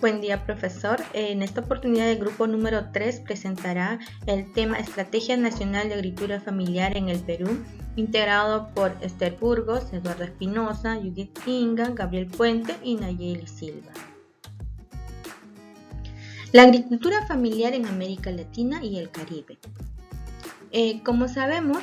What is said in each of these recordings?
Buen día, profesor. En esta oportunidad el grupo número 3 presentará el tema Estrategia Nacional de Agricultura Familiar en el Perú, integrado por Esther Burgos, Eduardo Espinosa, Judith Inga, Gabriel Puente y Nayeli Silva. La agricultura familiar en América Latina y el Caribe. Como sabemos,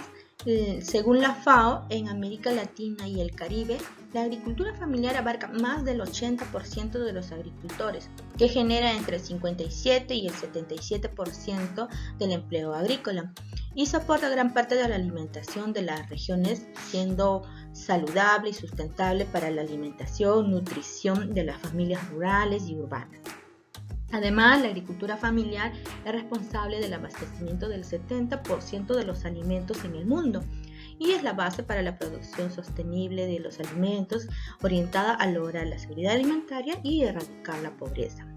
según la FAO, en América Latina y el Caribe, la agricultura familiar abarca más del 80% de los agricultores, que genera entre el 57 y el 77% del empleo agrícola y soporta gran parte de la alimentación de las regiones, siendo saludable y sustentable para la alimentación, nutrición de las familias rurales y urbanas. Además, la agricultura familiar es responsable del abastecimiento del 70% de los alimentos en el mundo y es la base para la producción sostenible de los alimentos, orientada a lograr la seguridad alimentaria y erradicar la pobreza.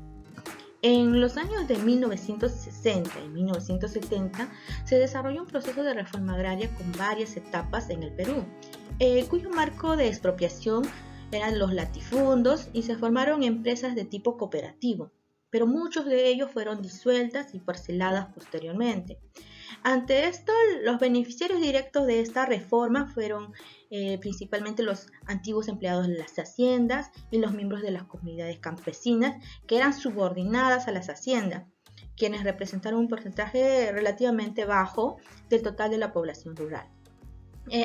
En los años de 1960 y 1970 se desarrolló un proceso de reforma agraria con varias etapas en el Perú, cuyo marco de expropiación eran los latifundios y se formaron empresas de tipo cooperativo, pero muchos de ellos fueron disueltas y parceladas posteriormente. Ante esto, los beneficiarios directos de esta reforma fueron principalmente los antiguos empleados de las haciendas y los miembros de las comunidades campesinas que eran subordinadas a las haciendas, quienes representaron un porcentaje relativamente bajo del total de la población rural.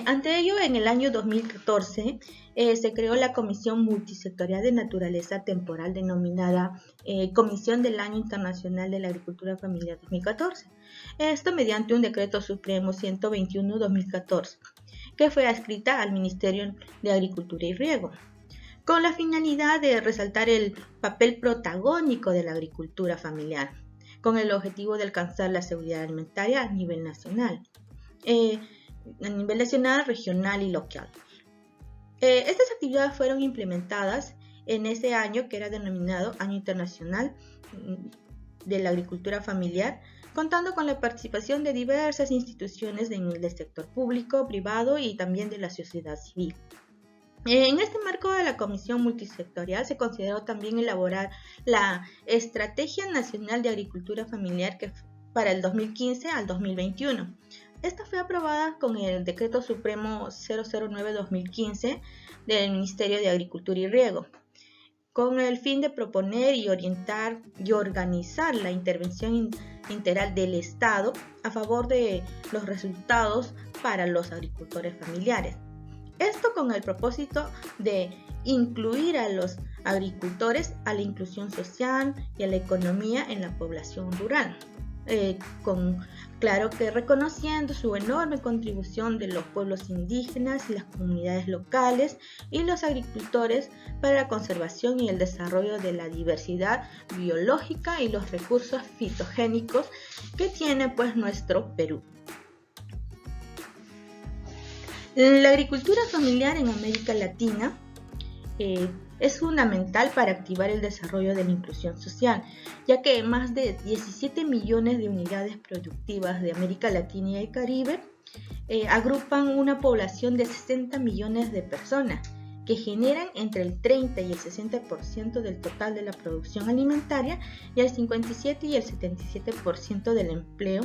Ante ello, en el año 2014 se creó la Comisión Multisectorial de Naturaleza Temporal denominada Comisión del Año Internacional de la Agricultura Familiar 2014. Esto mediante un decreto supremo 121-2014, que fue adscrita al Ministerio de Agricultura y Riego, con la finalidad de resaltar el papel protagónico de la agricultura familiar, con el objetivo de alcanzar la seguridad alimentaria a nivel nacional. Regional y local. Estas actividades fueron implementadas en ese año que era denominado Año Internacional de la Agricultura Familiar, contando con la participación de diversas instituciones del sector público, privado y también de la sociedad civil. En este marco de la Comisión Multisectorial se consideró también elaborar la Estrategia Nacional de Agricultura Familiar para el 2015 al 2021. Esta fue aprobada con el Decreto Supremo 009-2015 del Ministerio de Agricultura y Riego, con el fin de proponer y orientar y organizar la intervención integral del Estado a favor de los resultados para los agricultores familiares. Esto con el propósito de incluir a los agricultores a la inclusión social y a la economía en la población rural. Claro que reconociendo su enorme contribución de los pueblos indígenas y las comunidades locales y los agricultores para la conservación y el desarrollo de la diversidad biológica y los recursos fitogénicos que tiene nuestro Perú. La agricultura familiar en América Latina es fundamental para activar el desarrollo de la inclusión social, ya que más de 17 millones de unidades productivas de América Latina y el Caribe agrupan una población de 60 millones de personas, que generan entre el 30 y el 60% del total de la producción alimentaria y el 57 y el 77% del empleo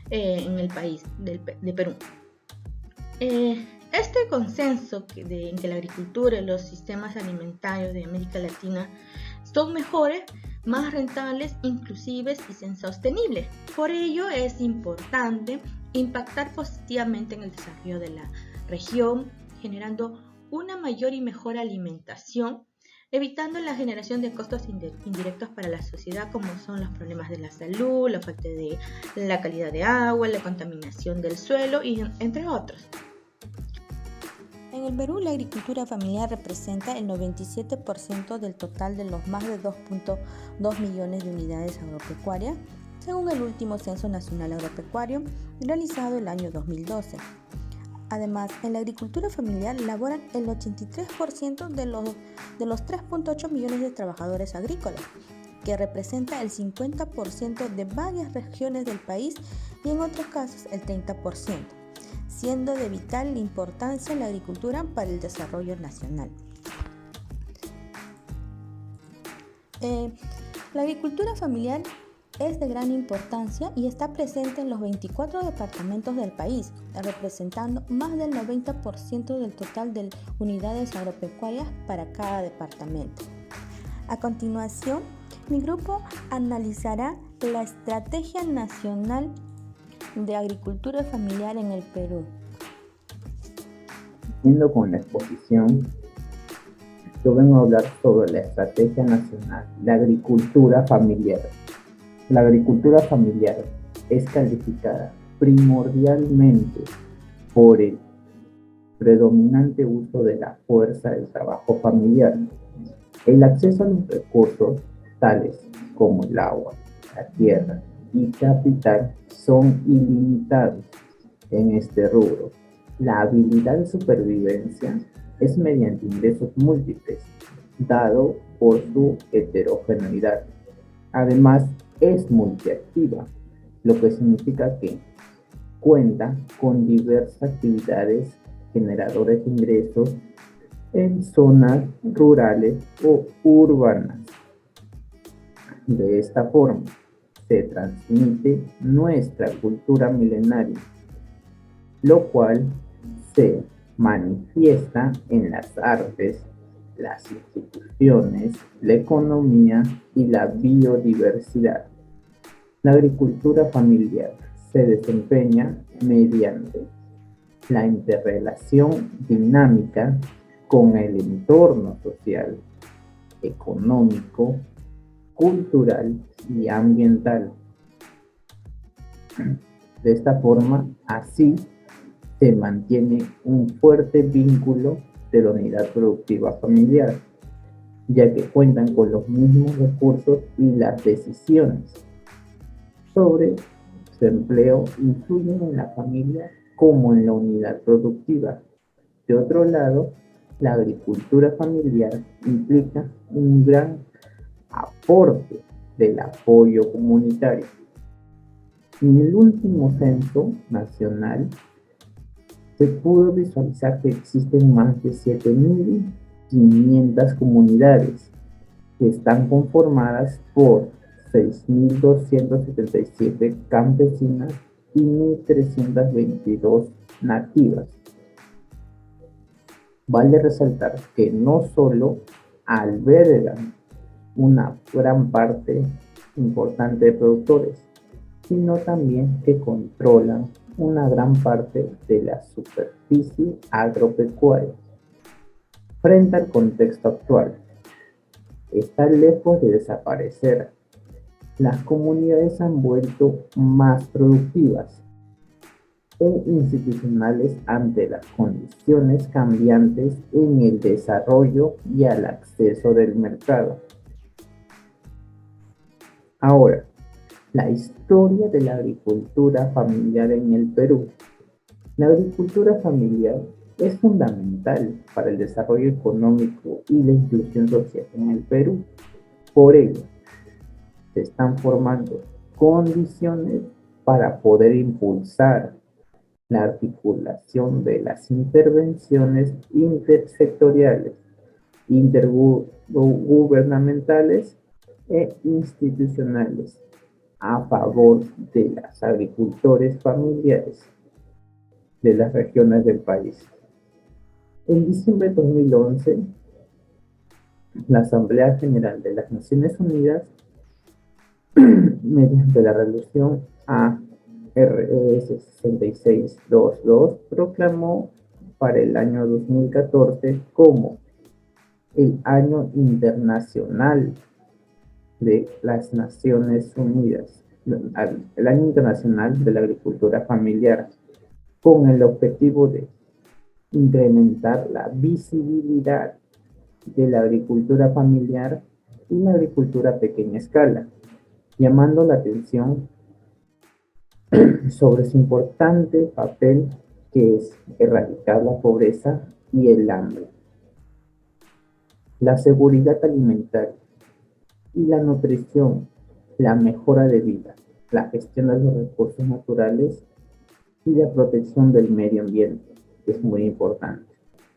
en el país de Perú. Este consenso en que la agricultura y los sistemas alimentarios de América Latina son mejores, más rentables, inclusivos y sostenibles. Por ello es importante impactar positivamente en el desarrollo de la región, generando una mayor y mejor alimentación, evitando la generación de costos indirectos para la sociedad, como son los problemas de la salud, la falta de la calidad de agua, la contaminación del suelo, y entre otros. En el Perú, la agricultura familiar representa el 97% del total de los más de 2.2 millones de unidades agropecuarias, según el último Censo Nacional Agropecuario realizado el año 2012. Además, en la agricultura familiar laboran el 83% de los 3.8 millones de trabajadores agrícolas, que representa el 50% de varias regiones del país y en otros casos el 30%. Siendo de vital importancia la agricultura para el desarrollo nacional. La agricultura familiar es de gran importancia y está presente en los 24 departamentos del país, representando más del 90% del total de unidades agropecuarias para cada departamento. A continuación, mi grupo analizará la Estrategia Nacional de Agricultura Familiar en el Perú. Siguiendo con la exposición, yo vengo a hablar sobre la Estrategia Nacional de Agricultura Familiar. La agricultura familiar es calificada primordialmente por el predominante uso de la fuerza del trabajo familiar. El acceso a los recursos, tales como el agua, la tierra y capital, son ilimitados en este rubro. La habilidad de supervivencia es mediante ingresos múltiples, dado por su heterogeneidad. Además, es multiactiva, lo que significa que cuenta con diversas actividades generadoras de ingresos en zonas rurales o urbanas. De esta forma, se transmite nuestra cultura milenaria, lo cual se manifiesta en las artes, las instituciones, la economía y la biodiversidad. La agricultura familiar se desempeña mediante la interrelación dinámica con el entorno social, económico, cultural y ambiental. De esta forma, así se mantiene un fuerte vínculo de la unidad productiva familiar, ya que cuentan con los mismos recursos y las decisiones sobre su empleo influyen en la familia como en la unidad productiva. De otro lado, la agricultura familiar implica un gran aporte del apoyo comunitario. En el último censo nacional se pudo visualizar que existen más de 7.500 comunidades que están conformadas por 6.277 campesinas y 1.322 nativas. Vale resaltar que no solo albergan una gran parte importante de productores, sino también que controlan una gran parte de la superficie agropecuaria. Frente al contexto actual, está lejos de desaparecer. Las comunidades se han vuelto más productivas e institucionales ante las condiciones cambiantes en el desarrollo y al acceso del mercado. Ahora, la historia de la agricultura familiar en el Perú. La agricultura familiar es fundamental para el desarrollo económico y la inclusión social en el Perú. Por ello, se están formando condiciones para poder impulsar la articulación de las intervenciones intersectoriales, intergubernamentales e institucionales a favor de los agricultores familiares de las regiones del país. En diciembre de 2011, la Asamblea General de las Naciones Unidas, mediante la resolución ARS 6622, proclamó para el año 2014 como el Año Internacional de las Naciones Unidas, el Año Internacional de la Agricultura Familiar, con el objetivo de incrementar la visibilidad de la agricultura familiar y la agricultura a pequeña escala, llamando la atención sobre su importante papel que es erradicar la pobreza y el hambre, la seguridad alimentaria y la nutrición, la mejora de vida, la gestión de los recursos naturales y la protección del medio ambiente, que es muy importante.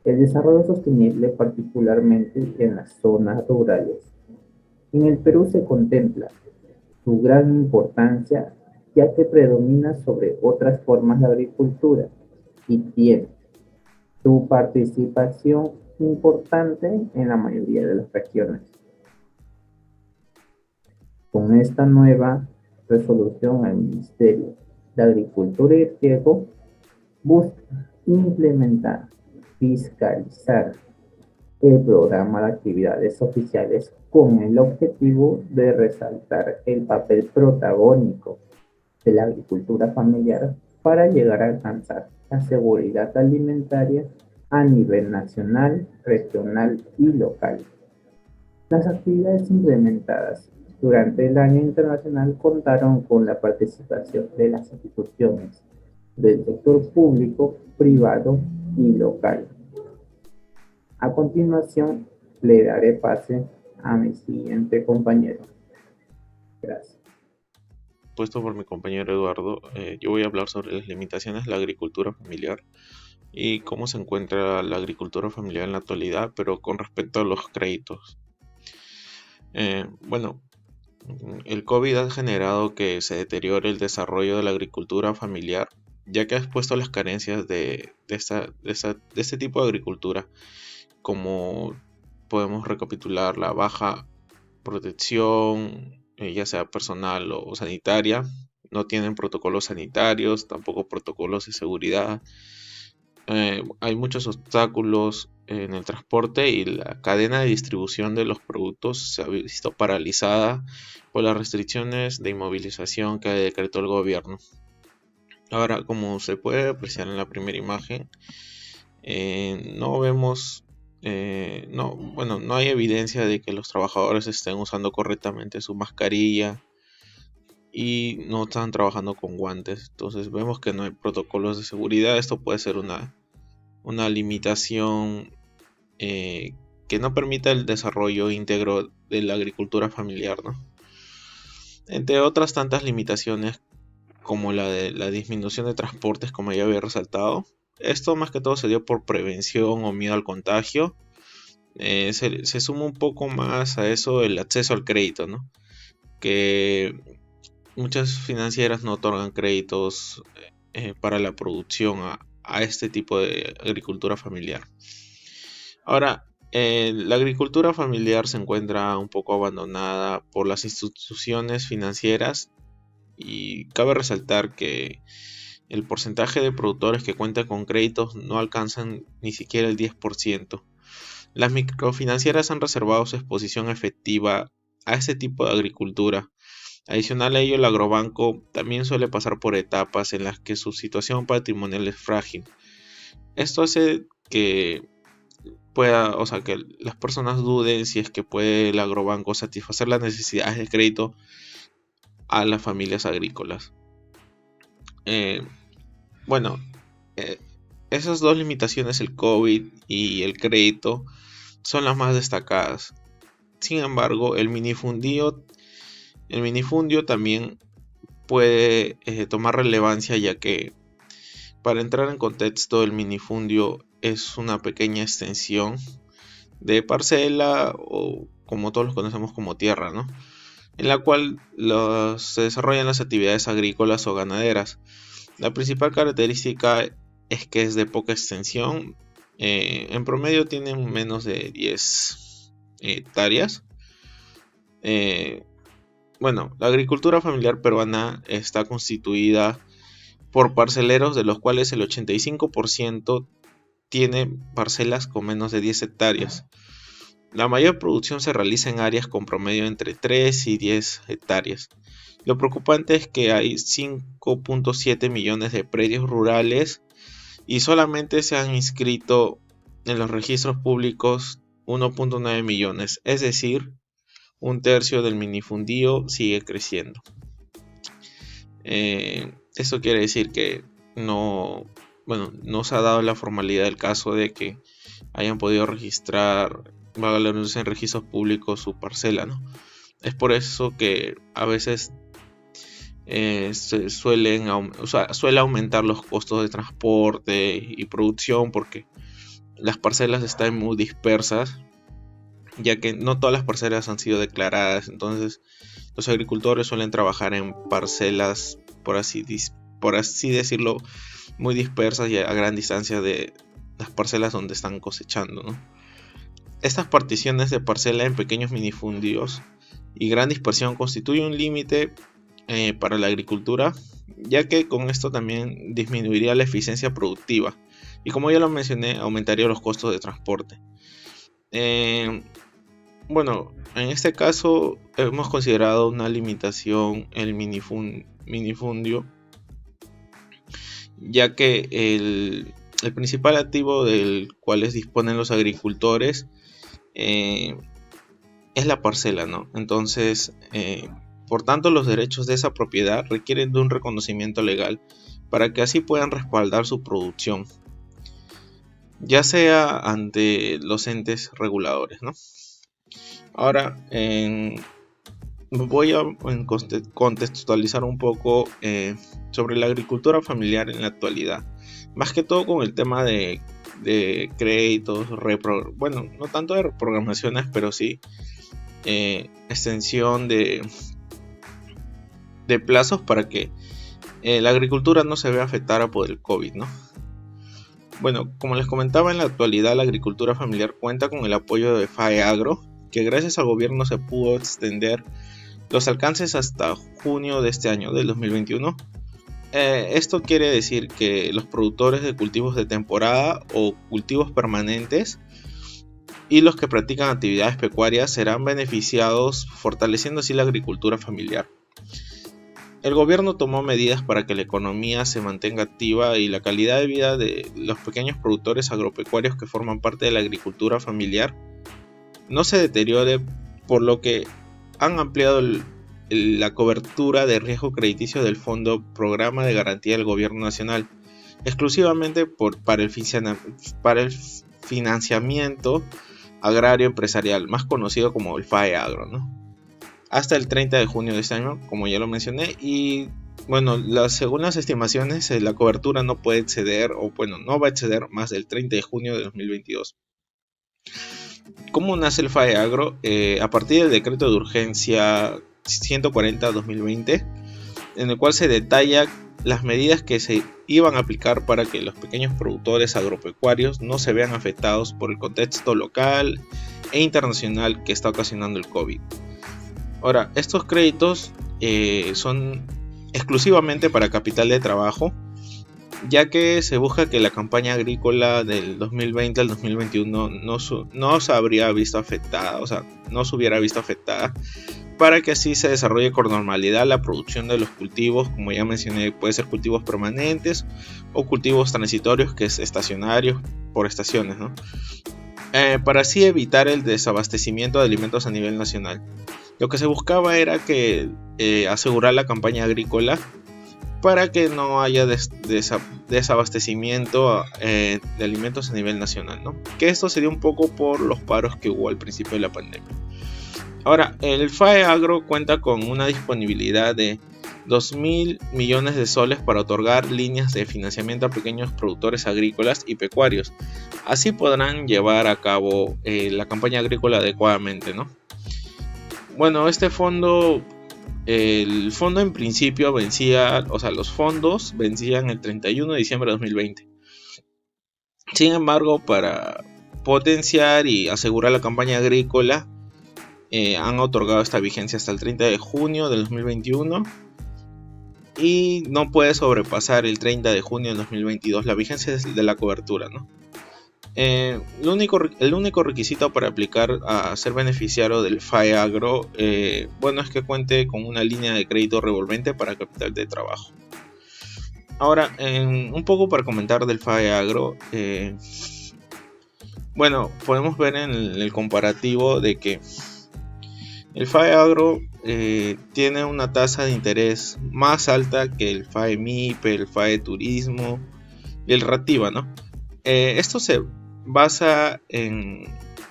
El desarrollo sostenible, particularmente en las zonas rurales. En el Perú se contempla su gran importancia ya que predomina sobre otras formas de agricultura y tiene su participación importante en la mayoría de las regiones. Con esta nueva resolución, el Ministerio de Agricultura y Riego busca implementar, fiscalizar el programa de actividades oficiales con el objetivo de resaltar el papel protagónico de la agricultura familiar para llegar a alcanzar la seguridad alimentaria a nivel nacional, regional y local. Las actividades implementadas durante el Año Internacional contaron con la participación de las instituciones del sector público, privado y local. A continuación, le daré pase a mi siguiente compañero. Gracias. Puesto por mi compañero Eduardo, yo voy a hablar sobre las limitaciones de la agricultura familiar y cómo se encuentra la agricultura familiar en la actualidad, pero con respecto a los créditos. Bueno, el COVID ha generado que se deteriore el desarrollo de la agricultura familiar, ya que ha expuesto las carencias de este tipo de agricultura, como podemos recapitular la baja protección, ya sea personal o sanitaria. No tienen protocolos sanitarios, tampoco protocolos de seguridad. Hay muchos obstáculos en el transporte y la cadena de distribución de los productos se ha visto paralizada por las restricciones de inmovilización que decretó el gobierno. Ahora, como se puede apreciar en la primera imagen, no vemos, no hay evidencia de que los trabajadores estén usando correctamente su mascarilla y no están trabajando con guantes. Entonces vemos que no hay protocolos de seguridad. Esto puede ser una limitación que no permita el desarrollo íntegro de la agricultura familiar, ¿no? Entre otras tantas limitaciones, como la de la disminución de transportes, como ya había resaltado. Esto más que todo se dio por prevención o miedo al contagio. Se suma un poco más a eso el acceso al crédito, ¿no? Que muchas financieras no otorgan créditos para la producción a este tipo de agricultura familiar. Ahora, la agricultura familiar se encuentra un poco abandonada por las instituciones financieras y cabe resaltar que el porcentaje de productores que cuentan con créditos no alcanzan ni siquiera el 10%. Las microfinancieras han reservado su exposición efectiva a este tipo de agricultura. Adicional a ello, el agrobanco también suele pasar por etapas en las que su situación patrimonial es frágil. Esto hace que que las personas duden si es que puede el agrobanco satisfacer las necesidades de crédito a las familias agrícolas. Esas dos limitaciones, el COVID y el crédito, son las más destacadas. Sin embargo, el minifundio también puede tomar relevancia, ya que, para entrar en contexto, el minifundio es una pequeña extensión de parcela, o como todos los conocemos como tierra, ¿no? En la cual se desarrollan las actividades agrícolas o ganaderas. La principal característica es que es de poca extensión. En promedio tienen menos de 10 hectáreas. La agricultura familiar peruana está constituida por parceleros, de los cuales el 85% tiene parcelas con menos de 10 hectáreas. La mayor producción se realiza en áreas con promedio entre 3 y 10 hectáreas. Lo preocupante es que hay 5.7 millones de predios rurales y solamente se han inscrito en los registros públicos 1.9 millones, es decir, un tercio del minifundío sigue creciendo. Esto quiere decir que no se ha dado la formalidad del caso de que hayan podido registrar, en registros públicos su parcela, ¿no? Es por eso que a veces suele aumentar los costos de transporte y producción, porque las parcelas están muy dispersas ya que no todas las parcelas han sido declaradas. Entonces los agricultores suelen trabajar en parcelas, por así decirlo, muy dispersas y a gran distancia de las parcelas donde están cosechando, ¿no? Estas particiones de parcela en pequeños minifundios y gran dispersión constituyen un límite para la agricultura, ya que con esto también disminuiría la eficiencia productiva y, como ya lo mencioné, aumentaría los costos de transporte. Bueno, en este caso hemos considerado una limitación el minifundio, ya que el principal activo del cual disponen los agricultores es la parcela, ¿no? Entonces, por tanto, los derechos de esa propiedad requieren de un reconocimiento legal para que así puedan respaldar su producción, ya sea ante los entes reguladores, ¿no? Ahora, voy a contextualizar un poco sobre la agricultura familiar en la actualidad, más que todo con el tema de créditos, bueno, no tanto de reprogramaciones, pero sí extensión de plazos para que la agricultura no se vea afectada por el COVID, ¿no? Bueno, como les comentaba, en la actualidad la agricultura familiar cuenta con el apoyo de FAEAGRO, que gracias al gobierno se pudo extender los alcances hasta junio de este año, del 2021. Esto quiere decir que los productores de cultivos de temporada o cultivos permanentes y los que practican actividades pecuarias serán beneficiados, fortaleciendo así la agricultura familiar. El gobierno tomó medidas para que la economía se mantenga activa y la calidad de vida de los pequeños productores agropecuarios que forman parte de la agricultura familiar no se deteriore, por lo que han ampliado la cobertura de riesgo crediticio del Fondo Programa de Garantía del Gobierno Nacional, exclusivamente para el financiamiento agrario empresarial, más conocido como el FAEAGRO, ¿no? Hasta el 30 de junio de este año, como ya lo mencioné, y bueno, según las estimaciones, la cobertura no puede exceder, no va a exceder más del 30 de junio de 2022. ¿Cómo nace el FAEAGRO? A partir del decreto de urgencia 140-2020, en el cual se detalla las medidas que se iban a aplicar para que los pequeños productores agropecuarios no se vean afectados por el contexto local e internacional que está ocasionando el COVID. Ahora, estos créditos son exclusivamente para capital de trabajo, ya que se busca que la campaña agrícola del 2020 al 2021 no se hubiera visto afectada, para que así se desarrolle con normalidad la producción de los cultivos. Como ya mencioné, puede ser cultivos permanentes o cultivos transitorios, que es estacionarios por estaciones, ¿no? Para así evitar el desabastecimiento de alimentos a nivel nacional. Lo que se buscaba era que asegurar la campaña agrícola para que no haya desabastecimiento de alimentos a nivel nacional, ¿no? Que esto se dio un poco por los paros que hubo al principio de la pandemia. Ahora, el FAEAGRO cuenta con una disponibilidad de 2.000 millones de soles para otorgar líneas de financiamiento a pequeños productores agrícolas y pecuarios. Así podrán llevar a cabo la campaña agrícola adecuadamente, ¿no? Bueno, el fondo en principio los fondos vencían el 31 de diciembre de 2020. Sin embargo, para potenciar y asegurar la campaña agrícola, han otorgado esta vigencia hasta el 30 de junio del 2021 y no puede sobrepasar el 30 de junio del 2022 la vigencia de la cobertura, ¿no? El único requisito para aplicar a ser beneficiario del FAEAGRO es que cuente con una línea de crédito revolvente para capital de trabajo. Ahora, un poco para comentar del FAEAGRO, podemos ver en el comparativo de que el FAEAGRO tiene una tasa de interés más alta que el FAEMIPE, el FAETurismo y el RATIVA, ¿no? Esto se basa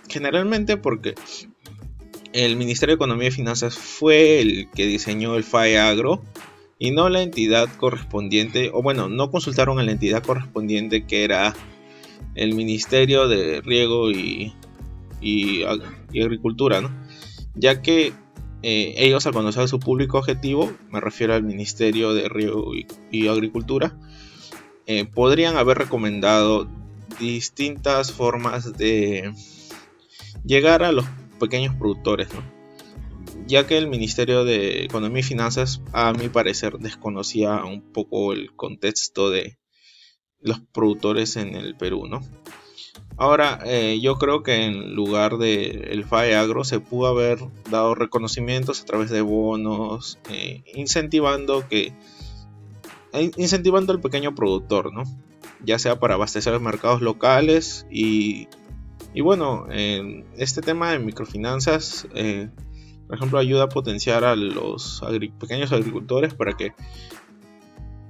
generalmente porque el Ministerio de Economía y Finanzas fue el que diseñó el FAEAGRO y no la entidad correspondiente, no consultaron a la entidad correspondiente, que era el Ministerio de Riego y y agricultura, ¿no? Ya que ellos, al conocer a su público objetivo, me refiero al Ministerio de Riego y Agricultura, podrían haber recomendado distintas formas de llegar a los pequeños productores, ¿no? Ya que el Ministerio de Economía y Finanzas, a mi parecer, desconocía un poco el contexto de los productores en el Perú, ¿no? Ahora, yo creo que en lugar del FAEAGRO se pudo haber dado reconocimientos a través de bonos, incentivando al pequeño productor, ¿no? Ya sea para abastecer los mercados locales y bueno, este tema de microfinanzas, por ejemplo, ayuda a potenciar a los pequeños agricultores para que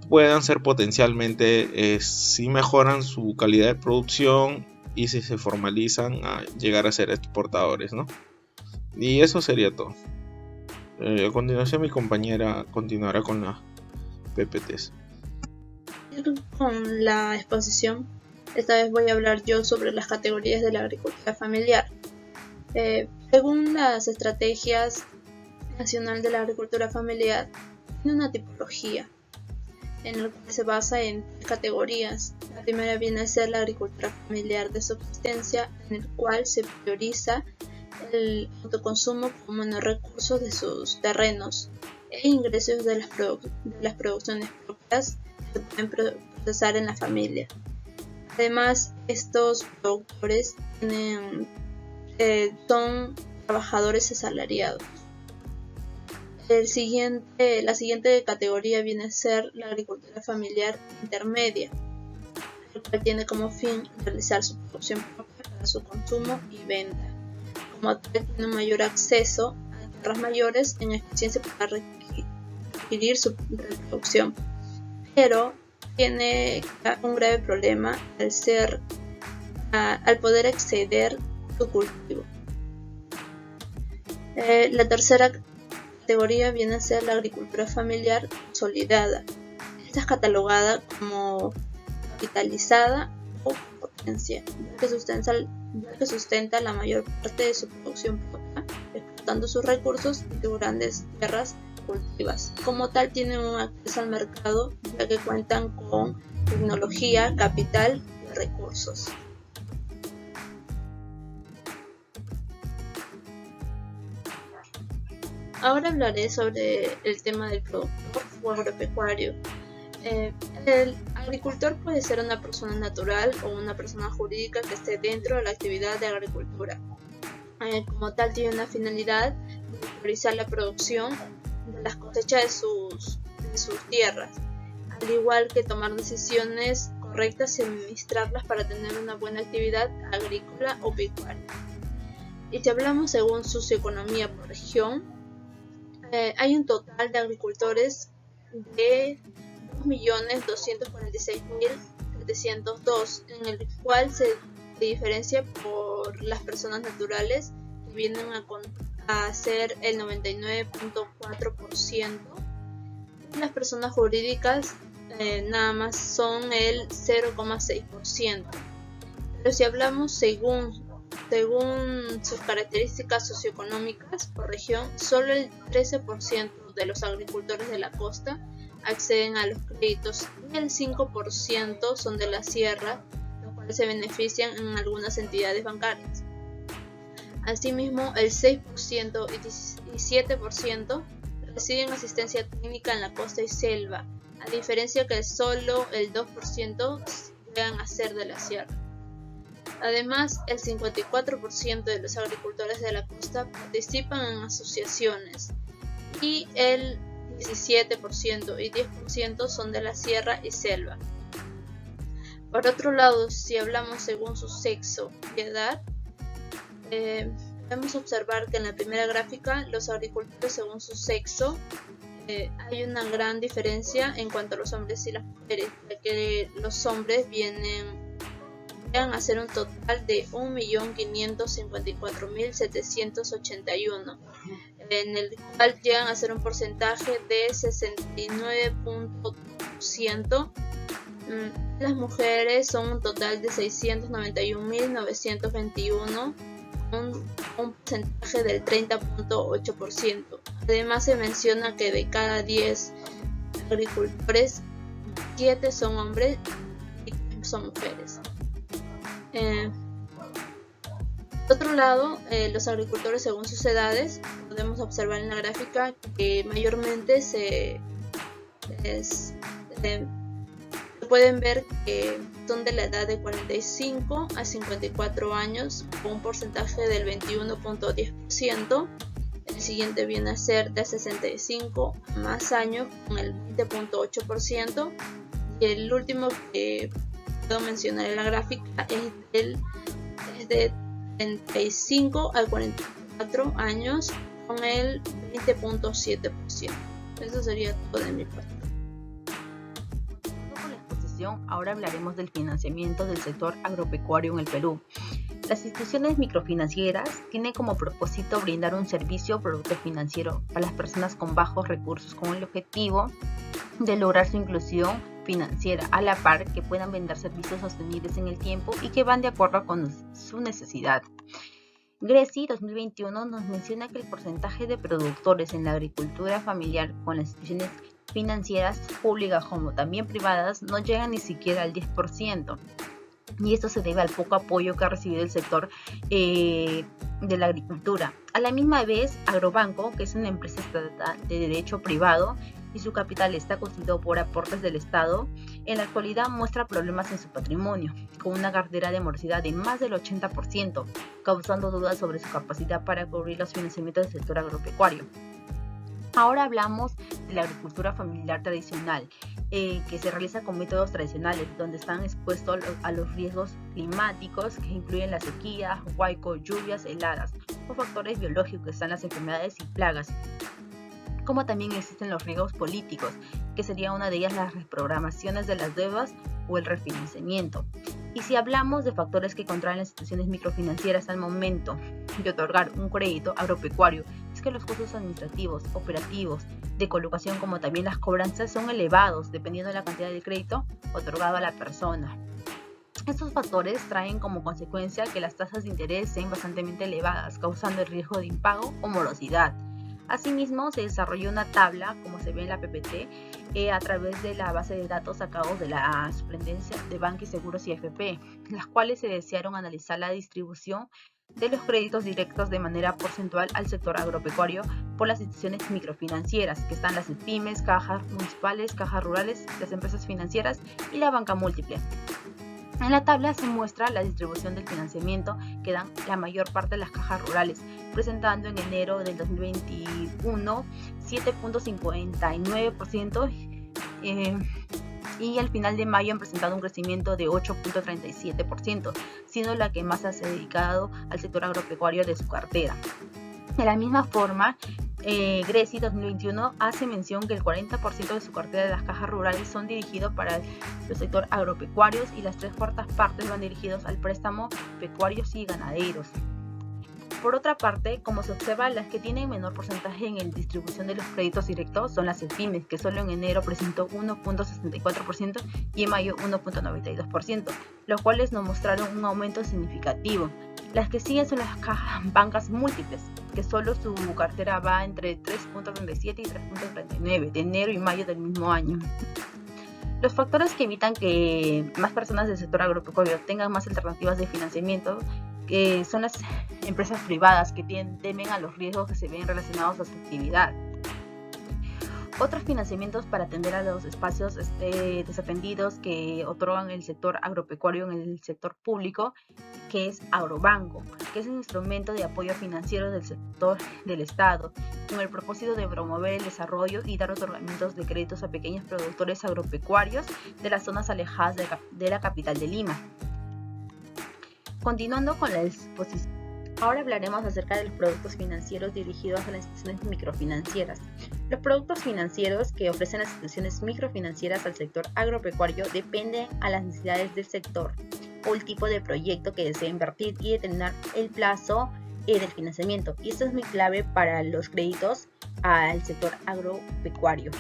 puedan ser potencialmente, si mejoran su calidad de producción y si se formalizan, a llegar a ser exportadores, ¿no? Y eso sería todo. A continuación mi compañera continuará con las PPTs. Con la exposición, esta vez voy a hablar yo sobre las categorías de la agricultura familiar. Según las estrategias nacional de la agricultura familiar, tiene una tipología en la que se basa en categorías. La primera viene a ser la agricultura familiar de subsistencia, en el cual se prioriza el autoconsumo con menos recursos de sus terrenos e ingresos de las producciones propias que se pueden procesar en la familia. Además, estos productores son trabajadores asalariados. La siguiente categoría viene a ser la agricultura familiar intermedia, el cual tiene como fin realizar su producción propia para su consumo y venta. Como tal, tiene un mayor acceso a tierras mayores en eficiencia para requerir su reproducción, pero tiene un grave problema al poder exceder su cultivo. La tercera categoría viene a ser la agricultura familiar consolidada. Esta es catalogada como capitalizada o potencia, ya que sustenta la mayor parte de su producción propia, explotando sus recursos de grandes tierras cultivas. Como tal, tienen un acceso al mercado, ya que cuentan con tecnología, capital y recursos. Ahora hablaré sobre el tema del productor o agropecuario. El agricultor puede ser una persona natural o una persona jurídica que esté dentro de la actividad de agricultura. Como tal, tiene una finalidad de priorizar la producción de las cosechas de sus tierras, al igual que tomar decisiones correctas y administrarlas para tener una buena actividad agrícola o pecuaria. Y si hablamos según socioeconomía por región, hay un total de agricultores de 2.246.702, en el cual se diferencia por las personas naturales, que vienen a ser el 99.4%, y las personas jurídicas nada más son el 0.6%. Pero si hablamos según sus características socioeconómicas por región, solo el 13% de los agricultores de la costa acceden a los créditos y el 5% son de la sierra, los cuales se benefician en algunas entidades bancarias. Asimismo, el 6% y 7% reciben asistencia técnica en la costa y selva, a diferencia que solo el 2% llegan a ser de la sierra. Además, el 54% de los agricultores de la costa participan en asociaciones y el 17% y 10% son de la sierra y selva. Por otro lado, si hablamos según su sexo y edad, podemos observar que en la primera gráfica los agricultores según su sexo hay una gran diferencia en cuanto a los hombres y las mujeres, ya que los hombres llegan a ser un total de 1.554.781, en el cual llegan a ser un porcentaje de 69.2%. Las mujeres son un total de 691.921, un porcentaje del 30.8%. Además se menciona que de cada 10 agricultores, 7 son hombres y 3 son mujeres. Por otro lado, los agricultores según sus edades, podemos observar en la gráfica que mayormente se pueden ver que son de la edad de 45 a 54 años con un porcentaje del 21.10%. El siguiente viene a ser de 65 a más años con el 20.8%. Y el último que puedo mencionar en la gráfica es de 35 a 44 años con el 20.7%. Eso sería todo de mi parte. Ahora hablaremos del financiamiento del sector agropecuario en el Perú. Las instituciones microfinancieras tienen como propósito brindar un servicio o producto financiero a las personas con bajos recursos con el objetivo de lograr su inclusión financiera, a la par que puedan vender servicios sostenibles en el tiempo y que van de acuerdo con su necesidad. GRECI 2021 nos menciona que el porcentaje de productores en la agricultura familiar con las instituciones financieras públicas como también privadas no llegan ni siquiera al 10%. Y esto se debe al poco apoyo que ha recibido el sector de la agricultura. A la misma vez, Agrobanco, que es una empresa estatal de derecho privado y su capital está constituido por aportes del Estado, en la actualidad muestra problemas en su patrimonio, con una cartera de morosidad de más del 80%, causando dudas sobre su capacidad para cubrir los financiamientos del sector agropecuario. Ahora hablamos de la agricultura familiar tradicional, que se realiza con métodos tradicionales, donde están expuestos a los riesgos climáticos, que incluyen la sequía, huaico, lluvias, heladas, o factores biológicos, que están las enfermedades y plagas. Como también existen los riesgos políticos, que sería una de ellas las reprogramaciones de las deudas o el refinanciamiento. Y si hablamos de factores que controlan las instituciones microfinancieras al momento de otorgar un crédito agropecuario, es que los costos administrativos, operativos, de colocación como también las cobranzas son elevados dependiendo de la cantidad de crédito otorgado a la persona. Estos factores traen como consecuencia que las tasas de interés sean bastante elevadas, causando el riesgo de impago o morosidad. Asimismo, se desarrolló una tabla, como se ve en la PPT, a través de la base de datos sacados de la Superintendencia de Banca y Seguros y AFP, las cuales se desearon analizar la distribución de los créditos directos de manera porcentual al sector agropecuario por las instituciones microfinancieras, que están las pymes, cajas municipales, cajas rurales, las empresas financieras y la banca múltiple. En la tabla se muestra la distribución del financiamiento que dan la mayor parte de las cajas rurales, presentando en enero del 2021 7.59% y al final de mayo han presentado un crecimiento de 8.37%, siendo la que más se ha dedicado al sector agropecuario de su cartera. De la misma forma, GRECI 2021 hace mención que el 40% de su cartera de las cajas rurales son dirigidos para el sector agropecuarios y las 3/4 partes van dirigidos al préstamo pecuarios y ganaderos. Por otra parte, como se observa, las que tienen menor porcentaje en la distribución de los créditos directos son las pymes, que solo en enero presentó 1.64% y en mayo 1.92%, los cuales nos mostraron un aumento significativo. Las que siguen son las bancas múltiples, que solo su cartera va entre 3.37 y 3.39 de enero y mayo del mismo año. Los factores que evitan que más personas del sector agropecuario tengan más alternativas de financiamiento son las empresas privadas que temen a los riesgos que se ven relacionados a su actividad. Otros financiamientos para atender a los espacios desatendidos que otorgan el sector agropecuario en el sector público, que es Agrobanco, que es un instrumento de apoyo financiero del sector del Estado, con el propósito de promover el desarrollo y dar otorgamientos de créditos a pequeños productores agropecuarios de las zonas alejadas de la capital de Lima. Continuando con la exposición, ahora hablaremos acerca de los productos financieros dirigidos a las instituciones microfinancieras. Los productos financieros que ofrecen las instituciones microfinancieras al sector agropecuario dependen a las necesidades del sector o el tipo de proyecto que desea invertir y determinar el plazo del financiamiento. Y esto es muy clave para los créditos al sector agropecuario.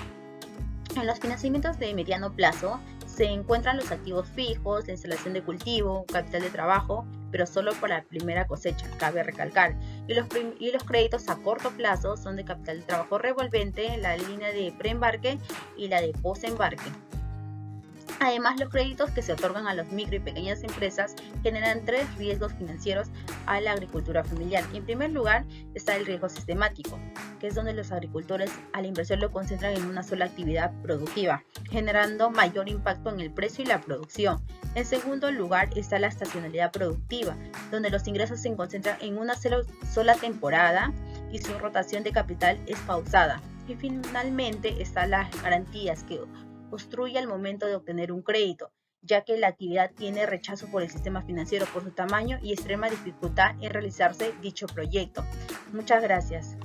En los financiamientos de mediano plazo se encuentran los activos fijos, la instalación de cultivo, capital de trabajo, pero solo para la primera cosecha, cabe recalcar. Y los créditos a corto plazo son de capital de trabajo revolvente, la línea de preembarque y la de posembarque. Además, los créditos que se otorgan a las micro y pequeñas empresas generan 3 riesgos financieros a la agricultura familiar. En primer lugar está el riesgo sistemático, que es donde los agricultores a la inversión lo concentran en una sola actividad productiva, generando mayor impacto en el precio y la producción. En segundo lugar está la estacionalidad productiva, donde los ingresos se concentran en una sola temporada y su rotación de capital es pausada. Y finalmente están las garantías que construye al momento de obtener un crédito, ya que la actividad tiene rechazo por el sistema financiero por su tamaño y extrema dificultad en realizarse dicho proyecto. Muchas gracias.